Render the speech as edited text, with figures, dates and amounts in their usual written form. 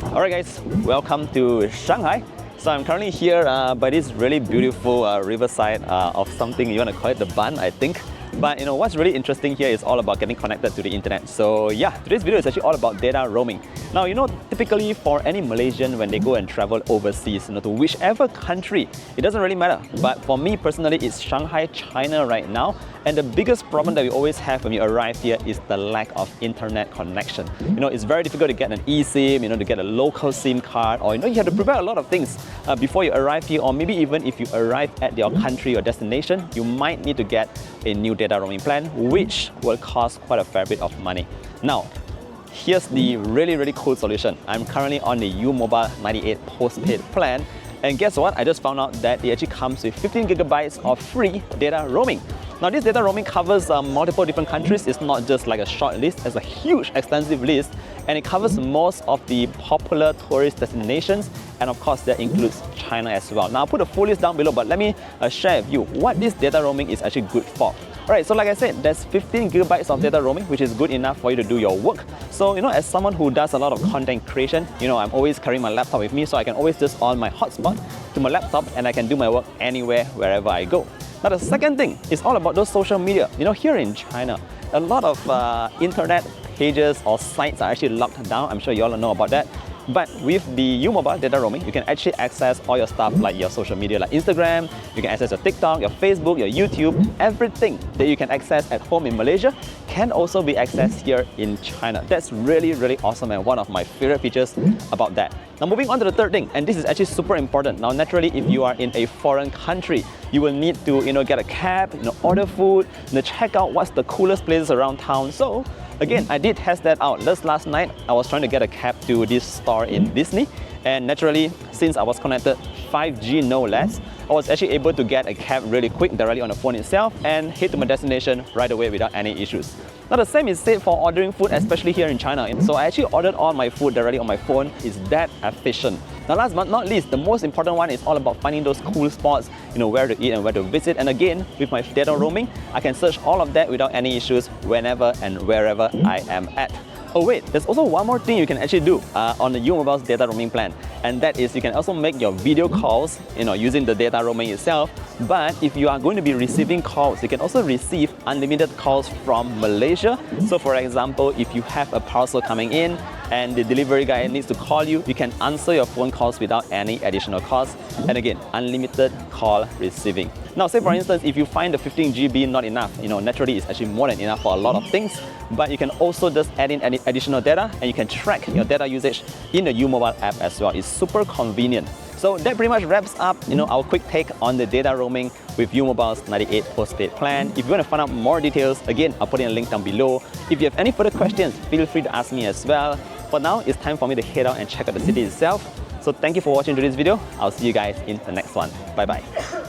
Alright guys, welcome to Shanghai. So I'm currently here by this really beautiful riverside of something, you want to call it the bun, I think. But what's really interesting here is all about getting connected to the internet. So yeah, today's video is actually all about data roaming. Now typically for any Malaysian when they go and travel overseas, to whichever country, it doesn't really matter. But for me personally, it's Shanghai, China right now. And the biggest problem that we always have when we arrive here is the lack of internet connection. It's very difficult to get an eSIM, to get a local SIM card, or you have to prepare a lot of things before you arrive here, or maybe even if you arrive at your country or destination, you might need to get a new data roaming plan, which will cost quite a fair bit of money. Now, here's the really cool solution. I'm currently on the U Mobile 98 postpaid plan, and guess what? I just found out that it actually comes with 15 gigabytes of free data roaming. Now this data roaming covers multiple different countries. It's not just like a short list, it's a huge extensive list, and it covers most of the popular tourist destinations, and of course that includes China as well. Now I'll put a full list down below, but let me share with you what this data roaming is actually good for. Alright, so like I said, there's 15 gigabytes of data roaming, which is good enough for you to do your work. So as someone who does a lot of content creation, I'm always carrying my laptop with me, so I can always just on my hotspot to my laptop and I can do my work anywhere, wherever I go. Now the second thing is all about those social media. Here in China, a lot of internet pages or sites are actually locked down. I'm sure you all know about that. But with the U Mobile data roaming, you can actually access all your stuff like your social media, like Instagram, you can access your TikTok, your Facebook, your YouTube, everything that you can access at home in Malaysia can also be accessed here in China. That's really awesome and one of my favorite features about that. Now moving on to the third thing, and this is actually super important. Now naturally, if you are in a foreign country, you will need to get a cab, order food, check out what's the coolest places around town. So again, I did test that out. Just last night, I was trying to get a cab to this store in Disney, and naturally, since I was connected 5G no less, I was actually able to get a cab really quick directly on the phone itself and head to my destination right away without any issues. Now the same is said for ordering food, especially here in China. So I actually ordered all my food directly on my phone. It's that efficient. Now last but not least, the most important one is all about finding those cool spots, where to eat and where to visit. And again, with my data roaming, I can search all of that without any issues whenever and wherever I am at. Oh wait, there's also one more thing you can actually do on the U Mobile's data roaming plan, and that is you can also make your video calls, using the data roaming itself. But if you are going to be receiving calls, you can also receive unlimited calls from Malaysia. So for example, if you have a parcel coming in and the delivery guy needs to call you, you can answer your phone calls without any additional cost. And again, unlimited call receiving. Now say for instance, if you find the 15 GB not enough, naturally it's actually more than enough for a lot of things, but you can also just add in any additional data and you can track your data usage in the U Mobile app as well. It's super convenient. So that pretty much wraps up our quick take on the data roaming with U Mobile's 98 postpaid plan. If you want to find out more details, again, I'll put in a link down below. If you have any further questions, feel free to ask me as well. For now, it's time for me to head out and check out the city itself. So thank you for watching today's video. I'll see you guys in the next one. Bye bye.